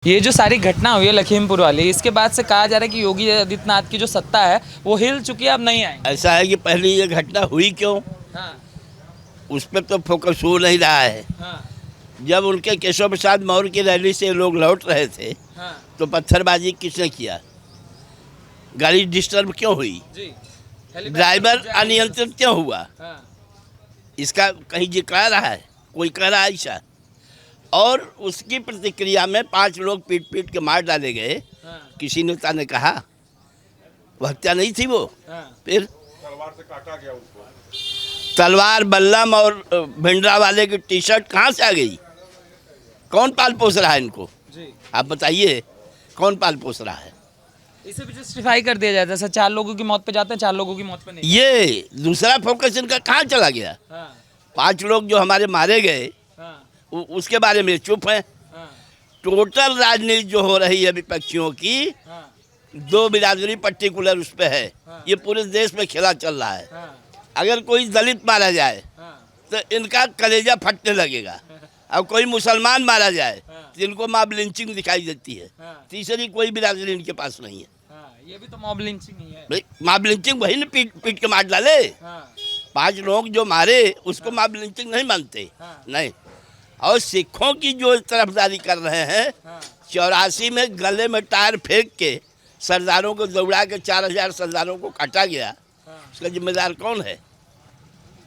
ये जो सारी घटना हुई है लखीमपुर वाली, इसके बाद से कहा जा रहा है कि योगी आदित्यनाथ की जो सत्ता है वो हिल चुकी है, अब नहीं आएंगे। ऐसा है कि पहले ये घटना हुई क्यों, हाँ, उस पर तो फोकस हो नहीं रहा है। हाँ, जब उनके केशव प्रसाद मौर्य की रैली से लोग लौट रहे थे हाँ, तो पत्थरबाजी किसने किया, गाड़ी डिस्टर्ब क्यों हुई, जी, ड्राइवर अनियंत्रित क्यों हुआ, हाँ, इसका कहीं जिक्र आ रहा है, कोई कह रहा है ऐसा। और उसकी प्रतिक्रिया में 5 लोग पीट पीट के मार डाले गए। हाँ, किसी नेता ने कहा वो हत्या नहीं थी, वो हाँ, फिर तलवार से काटा गया उसको। तलवार बल्लम और भिंडरा वाले की टी शर्ट कहाँ से आ गई, कौन पाल पोस रहा है इनको, जी। आप बताइए कौन पाल पोस रहा है। इसे भी जस्टिफाई कर दिया जाता है, सर 4 लोगों की मौत पे जाते हैं, 4 लोगों की मौत पे नहीं। ये दूसरा फोकस इनका कहाँ चला गया। हाँ, 5 लोग जो हमारे मारे गए हाँ, उसके बारे में चुप हैं। हाँ, टोटल राजनीति जो हो रही है विपक्षियों की, हाँ, 2 बिरादरी पर्टिकुलर उस पर है। हाँ। ये पूरे देश में खेला चल रहा है। हाँ, अगर कोई दलित मारा जाए हाँ, तो इनका कलेजा फटने लगेगा, अब कोई मुसलमान मारा जाए हाँ। तो इनको मॉब लिंचिंग दिखाई देती है। हाँ, तीसरी कोई बिरादरी इनके पास नहीं है। हाँ, ये भी तो मॉब लिंचिंग ही है। भाई मॉब लिंचिंग वही ने पीट पीट के मार डाले। हाँ, 5 लोग जो मारे उसको मॉब लिंचिंग नहीं मानते। हाँ। नहीं। और सिखों की जो तरफदारी कर रहे हैं, हाँ, 84 में गले में टायर फेंक के सरदारों को दौड़ा के 4000 सरदारों को काटा गया, हाँ, उसका जिम्मेदार कौन है,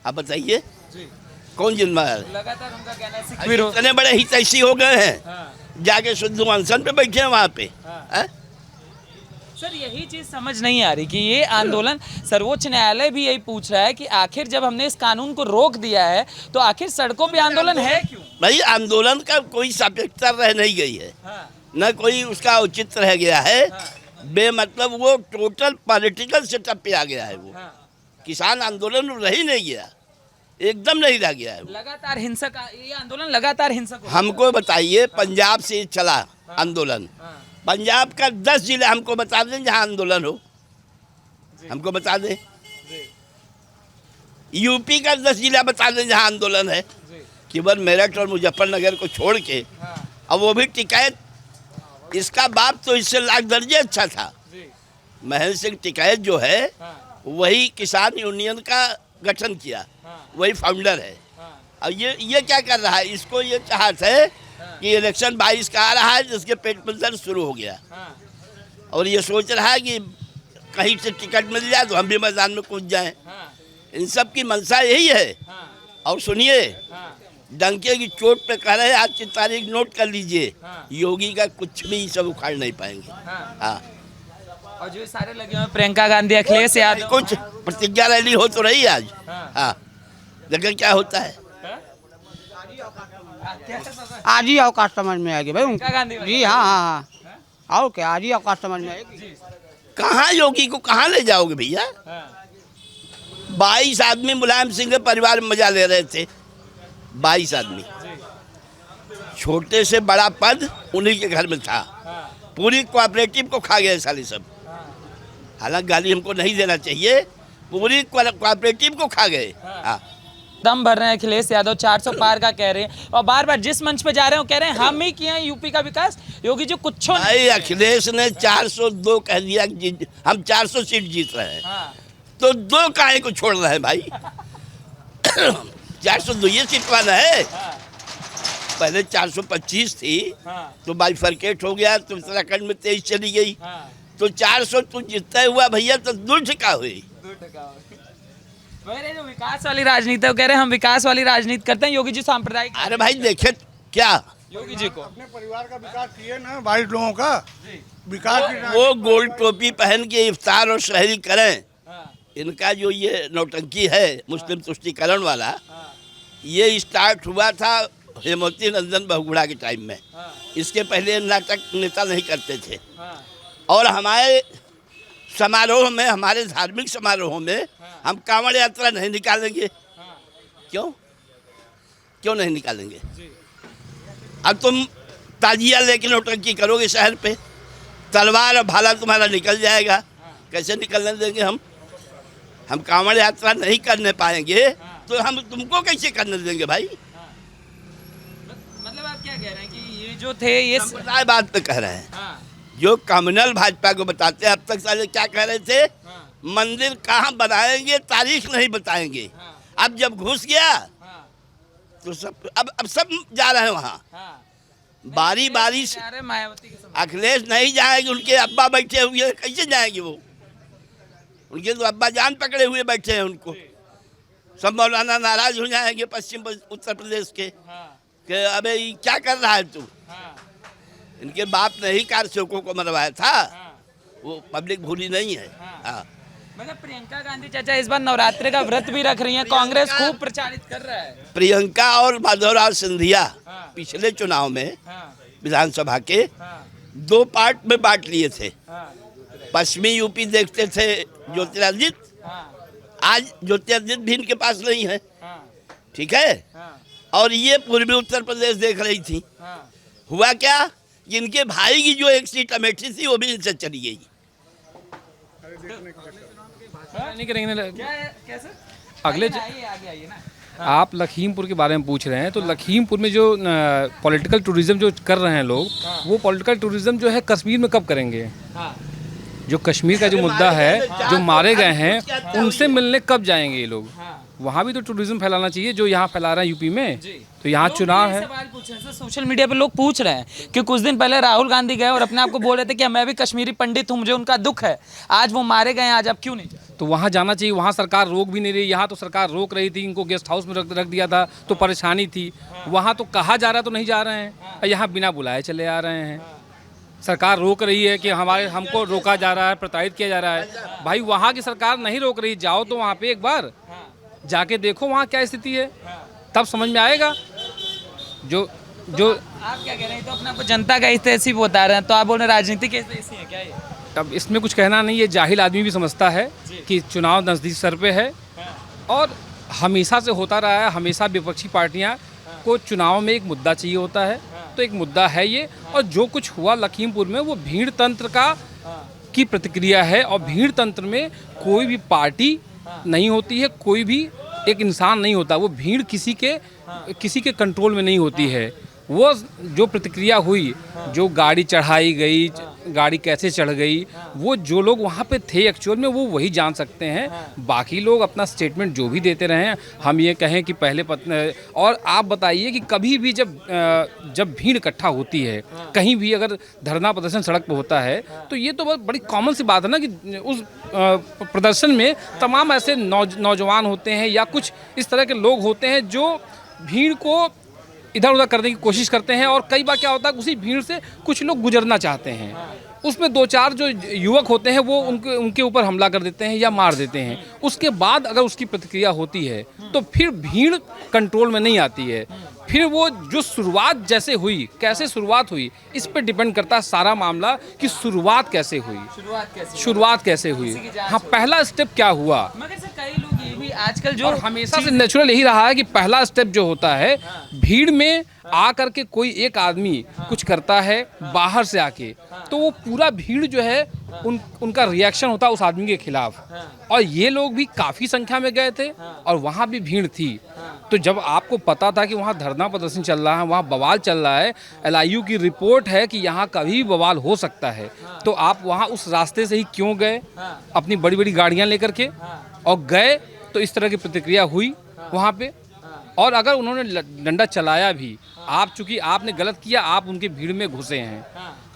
आप बताइए जी। कौन जिम्मेदार है। लगातार उनका कहना है सिख विरोध। इतने बड़े हितैषी हो गए हैं, हाँ, जाके शुद्ध अनशन पे बैठे हैं वहाँ पे। हाँ। हैं? सर यही चीज समझ नहीं आ रही कि ये आंदोलन, सर्वोच्च न्यायालय भी यही पूछ रहा है कि आखिर जब हमने इस कानून को रोक दिया है तो आखिर सड़कों पे आंदोलन है क्यों। भाई आंदोलन का कोई सापेक्षता रह नहीं गई है, हाँ, न कोई उसका औचित्य रह गया है। हाँ, बेमतलब वो टोटल पॉलिटिकल सेटअप पे आ गया है। वो हाँ। किसान आंदोलन रह ही नहीं गया, एकदम नहीं रह गया है वो। लगातार हिंसक, ये आंदोलन लगातार हिंसक हो रहा है। हमको बताइए, पंजाब से चला आंदोलन, हाँ, पंजाब का 10 जिले हमको बता दें जहाँ आंदोलन हो, हमको बता दें। जी, यूपी का 10 जिला बता दें जहाँ आंदोलन है। जी, केवल मेरठ और मुजफ्फरनगर को छोड़ के, हाँ, अब वो भी टिकैत, इसका बाप तो इससे लाख दर्जे अच्छा था। जी, महेंद्र सिंह टिकैत जो है हाँ, वही किसान यूनियन का गठन किया, हाँ, वही फाउंडर है। हाँ, अब ये क्या कर रहा है, इसको ये चाहत है हाँ, कि इलेक्शन 22 का आ रहा है जिसके पेट में दर्द शुरू हो गया, हाँ, और ये सोच रहा है कि कहीं से टिकट मिल जाए तो हम भी मैदान में कूद जाएं। हाँ, इन सब की मंशा यही है। हाँ, और सुनिए, हाँ, डंके की चोट पे कह रहे हैं आज की तारीख नोट कर लीजिए, हाँ। योगी का कुछ भी सब उखाड़ नहीं पाएंगे। हाँ। हाँ, और जो सारे लगे हुए हैं, प्रियंका गांधी, अखिलेश यादव, कुछ प्रतिज्ञा रैली हो तो रही आज। हाँ। हाँ, लेकिन क्या होता है, आज ही अवकाश समझ में आएगी भाई प्रियंका गांधी वाली। जी हाँ हाँ हाँ और क्या, आज ही अवकाश समझ में आएगी। कहाँ योगी को कहाँ ले जाओगे भैया। हाँ, 22 आदमी मुलायम सिंह के परिवार में मजा ले रहे थे, 22 आदमी, छोटे से बड़ा पद उन्हीं के घर में था। हाँ, पूरी कोऑपरेटिव को खा गए साले सब। हालांकि गाली हमको नहीं देना चाहिए, पूरी कोऑपरेटिव को खा गए। हाँ, दम भर रहे हैं अखिलेश यादव, 400 पार का कह रहे हैं और बार बार जिस मंच पे जा रहे हैं वो कह रहे हैं हम ही किए हैं यूपी का विकास, योगी जी कुछ नहीं। भाई अखिलेश ने 402 कह दिया कि हम 400 सीट जीत रहे हैं, हाँ, तो 2 काहे को छोड़ रहे हैं भाई। 402 ये सीट वाला है, हाँ, पहले 425 थी हाँ, तो बाइफरकेट हो गया, तो उत्तराखंड में 23 चली गई, हाँ, तो 400 तू जीतता हुआ भैया तो दूर ठिका हुई। 2% वह रहे जो विकास वाली राजनीति है, वो कह रहे हैं हम विकास वाली राजनीति करते हैं, योगी जी सांप्रदायिक। अरे भाई देखे क्या, योगी जी को अपने परिवार का विकास किए ना, 22 लोगों का विकास की वो गोल्ड टोपी पहन के इफ्तार और शहरी करें। हाँ, इनका जो ये नौटंकी है मुस्लिम तुष्टीकरण वाला, हाँ, ये स्टार्ट हुआ था हेमवती नंदन बहुगुणा के टाइम में। हाँ, इसके पहले नाटक नेता नहीं करते थे। हाँ, और हमारे समारोह में, हमारे धार्मिक समारोह में हम कांवड़ यात्रा नहीं निकालेंगे। हाँ, क्यों क्यों नहीं निकालेंगे। जी, अब तुम ताजिया लेके नौटंकी करोगे शहर पे, तलवार और भाला तुम्हारा निकल जाएगा, कैसे निकलने देंगे हम कांवड़ यात्रा नहीं करने पाएंगे तो हम तुमको कैसे करने देंगे भाई। मतलब आप क्या कह रहे हैं कि ये जो थे ये संप्रदाय बात पे कह रहे हैं। हाँ, जो कम्युनल भाजपा को बताते हैं, अब तक साले क्या कह रहे थे, हाँ, मंदिर कहाँ बनाएंगे, तारीख नहीं बताएंगे। हाँ, अब जब घुस गया हाँ, तो सब अब सब जा रहे हैं वहाँ, हाँ। बारी बारी से। जा रहे हैं मायावती के समय। अखिलेश नहीं जाएंगे, उनके अब्बा बैठे हुए हैं, कैसे जाएंगे वो? उनके तो अब्बा जान पकड़े हुए बैठे हैं उनको। सब मौलाना नाराज हो जाएंगे पश्चिम उत्तर प्रदेश के हाँ, कि अबे ये क्या कर रहा है तू? हाँ, इनके बाप ने ही कारसेवकों को मरवाया था, हाँ, वो पब्लिक भूली नहीं है। हाँ। हाँ। मगर प्रियंका गांधी चाचा इस बार नवरात्रि का व्रत भी रख रही हैं, कांग्रेस खूब प्रचारित कर रहा है। प्रियंका और माधवराव सिंधिया हाँ। पिछले चुनाव में हाँ, विधानसभा के हाँ, 2 पार्ट में बांट लिए थे। हाँ, पश्चिमी यूपी देखते थे ज्योतिरादित्य, हाँ, आज ज्योतिरादित्य भी इनके पास नहीं है, हाँ, ठीक है। हाँ, और ये पूर्वी उत्तर प्रदेश देख रही थी। हाँ। हुआ क्या कि इनके भाई की जो एक सीट अमेठी थी वो भी इनसे चली गई। नहीं करेंगे क्या है, कैसे? अगले आइए, आगे आइए ना। आप लखीमपुर के बारे में पूछ रहे हैं, तो लखीमपुर में जो पॉलिटिकल टूरिज्म जो कर रहे हैं लोग, वो पॉलिटिकल टूरिज्म जो है कश्मीर में कब करेंगे? हाँ, जो कश्मीर का जो मुद्दा है, जो मारे गए हैं, उनसे मिलने कब जाएंगे ये लोग? हाँ। वहाँ भी तो टूरिज्म फैलाना चाहिए, जो यहाँ फैला रहे हैं यूपी में। जी। तो यहाँ लोग चुनाव ये है। सवाल पूछ रहे हैं सर, सोशल मीडिया पे लोग पूछ रहे हैं कि कुछ दिन पहले राहुल गांधी गए और अपने आप को बोल रहे थे कि मैं भी कश्मीरी पंडित हूँ, मुझे उनका दुख है। आज वो मारे गए हैं, आज आप क्यों नहीं जाए? तो वहाँ जाना चाहिए, वहाँ सरकार रोक भी नहीं रही। यहाँ तो सरकार रोक रही थी, इनको गेस्ट हाउस में रख दिया था तो परेशानी थी। वहाँ तो कहा जा रहा तो नहीं जा रहे हैं, और यहाँ बिना बुलाए चले आ रहे हैं। सरकार रोक रही है कि हमको रोका जा रहा है, प्रताड़ित किया जा रहा है। भाई वहाँ की सरकार नहीं रोक रही, जाओ तो वहाँ पे एक बार जाके देखो वहाँ क्या स्थिति है, तब समझ में आएगा। जो आप क्या कह रहे हैं? तो अपने आप को जनता का हितैषी बता रहे हैं, तो आप बोल रहे हैं राजनीति के हितैषी है क्या ये? अब इसमें कुछ कहना नहीं है, जाहिल आदमी भी समझता है कि चुनाव नज़दीक सर पे है, और हमेशा से होता रहा है। हमेशा विपक्षी पार्टियां को चुनाव में एक मुद्दा चाहिए होता है, तो एक मुद्दा है ये। और जो कुछ हुआ लखीमपुर में, वो भीड़ तंत्र की प्रतिक्रिया है, और भीड़ तंत्र में कोई भी पार्टी नहीं होती है, कोई भी एक इंसान नहीं होता। वो भीड़ किसी के कंट्रोल में नहीं होती है। वो जो प्रतिक्रिया हुई, जो गाड़ी चढ़ाई गई, गाड़ी कैसे चढ़ गई, वो जो लोग वहाँ पे थे एक्चुअल में वो वही जान सकते हैं। बाकी लोग अपना स्टेटमेंट जो भी देते रहे हैं, हम ये कहें कि पहले और आप बताइए कि कभी भी जब भीड़ इकट्ठा होती है, कहीं भी अगर धरना प्रदर्शन सड़क पर होता है, तो ये तो बहुत बड़ी कॉमन सी बात है ना कि उस प्रदर्शन में तमाम ऐसे नौजवान होते हैं या कुछ इस तरह के लोग होते हैं जो भीड़ को इधर उधर करने की कोशिश करते हैं। और कई बार क्या होता है, उसी भीड़ से कुछ लोग गुजरना चाहते हैं, उसमें 2-4 जो युवक होते हैं वो उनके ऊपर हमला कर देते हैं या मार देते हैं। उसके बाद अगर उसकी प्रतिक्रिया होती है तो फिर भीड़ कंट्रोल में नहीं आती है। फिर वो जो शुरुआत जैसे हुई, कैसे शुरुआत हुई, इस पर डिपेंड करता है सारा मामला कि शुरुआत कैसे हुई। शुरुआत कैसे हुई, हाँ, पहला स्टेप क्या हुआ। मगर सर कई लोग ये भी आजकल जो और हमेशा से नेचुरल यही रहा है कि पहला स्टेप जो होता है, भीड़ में आकर के कोई एक आदमी कुछ करता है बाहर से आके, तो वो पूरा भीड़ जो है उनका रिएक्शन होता है उस आदमी के खिलाफ। और ये लोग भी काफ़ी संख्या में गए थे और वहाँ भी भीड़ थी। तो जब आपको पता था कि वहाँ धरना प्रदर्शन चल रहा है, वहाँ बवाल चल रहा है, LIU की रिपोर्ट है कि यहाँ कभी भी बवाल हो सकता है, तो आप वहाँ उस रास्ते से ही क्यों गए अपनी बड़ी बड़ी गाड़ियाँ लेकर के? और गए तो इस तरह की प्रतिक्रिया हुई वहाँ पे। और अगर उन्होंने डंडा चलाया भी, आप चूंकि आपने गलत किया, आप उनके भीड़ में घुसे हैं,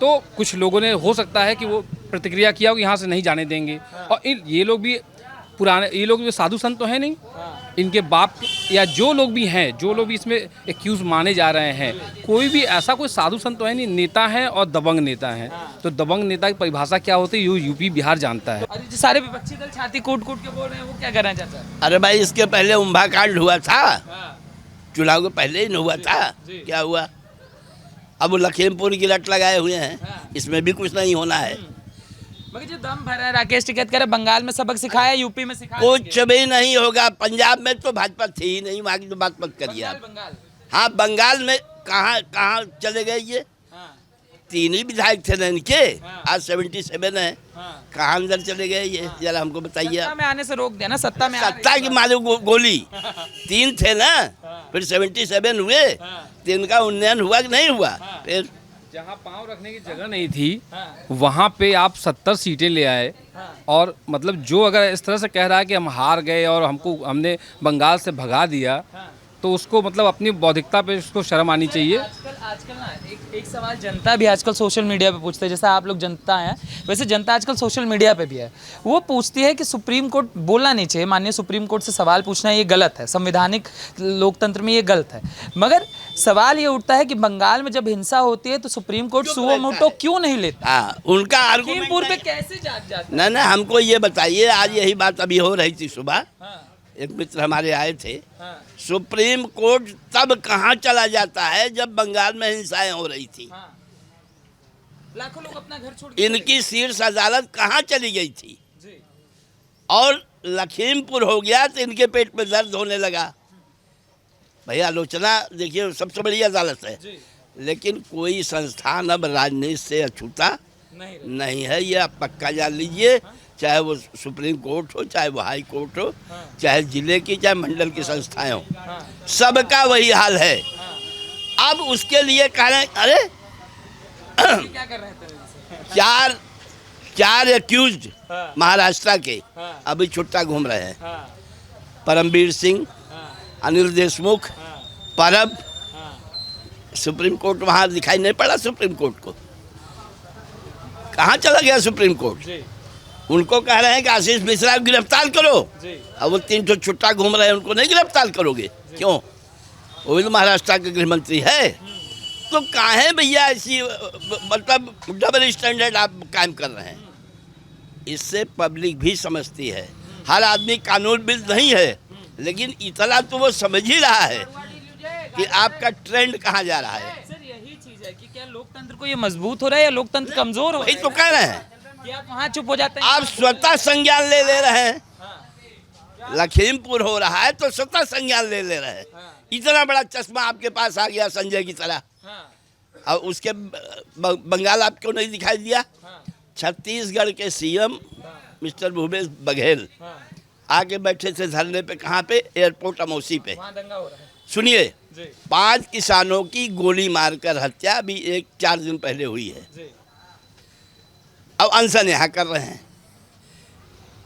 तो कुछ लोगों ने हो सकता है कि वो प्रतिक्रिया किया हो कि यहाँ से नहीं जाने देंगे। और ये लोग भी ये लोग भी साधु संत तो हैं नहीं, इनके बाप या जो लोग भी हैं, जो लोग भी इसमें एक्यूज माने जा रहे हैं, कोई भी ऐसा कोई साधु संत तो है नहीं, नेता हैं और दबंग नेता हैं। तो दबंग नेता की परिभाषा क्या होती है, यूपी बिहार जानता है। और जो सारे विपक्षी दल छाती कूट कूट के बोल रहे हैं, वो क्या करना चाहता है? अरे भाई, इसके पहले उम्भा कांड हुआ था, चुनाव के पहले ही हुआ था। क्या हुआ? अब वो लखीमपुर की लट लगाए हुए हैं, इसमें भी कुछ नहीं होना है। मगर जो दम भरा है, राकेश टिकैत कह रहे बंगाल में सबक सिखाया, यूपी में सिखाया, कुछ भी नहीं होगा। पंजाब में तो भाजपा थी ही नहीं, वहाँ की तो बात मत करिए आप। बंगाल। हाँ, बंगाल में कहाँ चले गए ये? 3 ही विधायक थे ना इनके, आज 77 है। कहाँ अंदर चले गए ये, जरा हमको बताइए। सत्ता में आने से रोक दिया ना, सत्ता में सत्ता की मारो गोली। 3 थे ना, फिर 77 हुए, तो इनका उन्नयन हुआ कि नहीं हुआ? फिर जहाँ पाँव रखने की जगह नहीं थी वहाँ पे आप 70 सीटें ले आए। और मतलब जो अगर इस तरह से कह रहा है कि हम हार गए और हमने बंगाल से भगा दिया, तो उसको मतलब अपनी बौद्धिकता पे उसको शर्म आनी चाहिए। आजकल ना एक सवाल जनता भी आजकल सोशल मीडिया पे पूछते हैं, जैसा आप लोग जनता हैं वैसे जनता आजकल सोशल मीडिया पे भी है। वो पूछती है कि सुप्रीम कोर्ट बोलना नहीं चाहिए, माननीय सुप्रीम कोर्ट से सवाल पूछना ये गलत है, संवैधानिक लोकतंत्र में ये गलत है। मगर सवाल ये उठता है कि बंगाल में जब हिंसा होती है तो सुप्रीम कोर्ट सुओ मोटो क्यों नहीं लेता? हाँ, उनका लखीमपुर पे कैसे जाग जाता? ना ना, हमको ये बताइए, आज यही बात अभी हो रही थी सुबह, एक मित्र हमारे आए थे। सुप्रीम कोर्ट तब कहाँ चला जाता है जब बंगाल में हिंसाएं हो रही थी। लाखों लोग अपना घर छोड़ इनकी शीर्ष अदालत कहाँ चली गई थी? और लखीमपुर हो गया तो इनके पेट में दर्द होने लगा। भैया आलोचना देखिए सबसे बड़ी अदालत है, लेकिन कोई संस्थान अब राजनीति से अछूता नहीं है, ये आप पक्का जान लीजिए। चाहे वो सुप्रीम कोर्ट हो, चाहे वो हाई कोर्ट हो, चाहे जिले की चाहे मंडल की संस्थाएं हो, सबका वही हाल है। अब उसके लिए कह रहे हैं, अरे क्या कर रहे थे? चार एक्यूज्ड महाराष्ट्र के अभी छुट्टा घूम रहे हैं। परमवीर सिंह, अनिल देशमुख, परब। सुप्रीम कोर्ट वहाँ दिखाई नहीं पड़ा। सुप्रीम कोर्ट को कहाँ चला गया सुप्रीम कोर्ट? उनको कह रहे हैं कि आशीष मिश्रा को गिरफ्तार करो। अब वो 3 छुट्टा घूम रहे हैं, उनको नहीं गिरफ्तार करोगे? क्यों? वो भी तो महाराष्ट्र के गृह मंत्री है। तो काहे भैया ऐसी मतलब डबल स्टैंडर्ड आप कायम कर रहे हैं? इससे पब्लिक भी समझती है। हर आदमी कानून बिल नहीं है, लेकिन इतना तो वो समझ ही रहा है कि आपका ट्रेंड कहाँ जा रहा है। सर यही चीज है कि क्या लोकतंत्र को ये मजबूत हो रहा है या लोकतंत्र कमजोर हो रहा वही तो कह रहे हैं। कि आप वहाँ चुप हो जाते हैं? आप स्वतः संज्ञान ले रहे हैं। लखीमपुर हो रहा है तो स्वतः संज्ञान ले रहे हैं। इतना बड़ा चश्मा आपके पास आ गया संजय की तरह, और उसके बंगाल आपको नहीं दिखाई दिया? छत्तीसगढ़ के सीएम मिस्टर भूपेश बघेल आके बैठे थे धरने पे। कहाँ पे? एयरपोर्ट अमौसी पे। दंगा हो रहा है। सुनिए, 5 किसानों की गोली मारकर हत्या अभी 4 दिन पहले हुई है। अब अनशन यहाँ कर रहे हैं।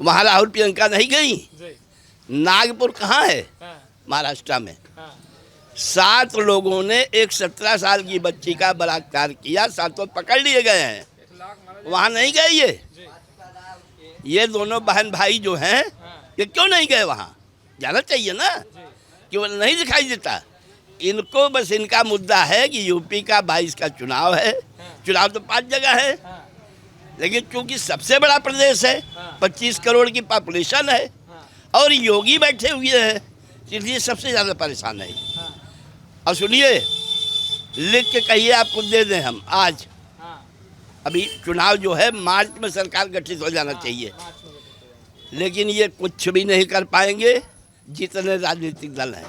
वहाँ राहुल प्रियंका नहीं गई। नागपुर कहाँ है? महाराष्ट्र में 7 लोगों ने एक 17 साल की बच्ची का बलात्कार किया, 7 पकड़ लिए गए हैं। वहाँ नहीं गए ये दोनों बहन भाई जो हैं, ये क्यों नहीं गए वहाँ? जाना चाहिए ना, कि वो नहीं दिखाई देता। इनको बस इनका मुद्दा है कि यूपी का 22 का चुनाव है। चुनाव तो 5 जगह है, लेकिन चूंकि सबसे बड़ा प्रदेश है, 25 करोड़ की पॉपुलेशन है, और योगी बैठे हुए हैं, इसलिए सबसे ज़्यादा परेशान है। और सुनिए, लिख के कहिए आपको दे दें हम आज। अभी चुनाव जो है मार्च में सरकार गठित हो जाना चाहिए, लेकिन ये कुछ भी नहीं कर पाएंगे जितने राजनीतिक दल हैं।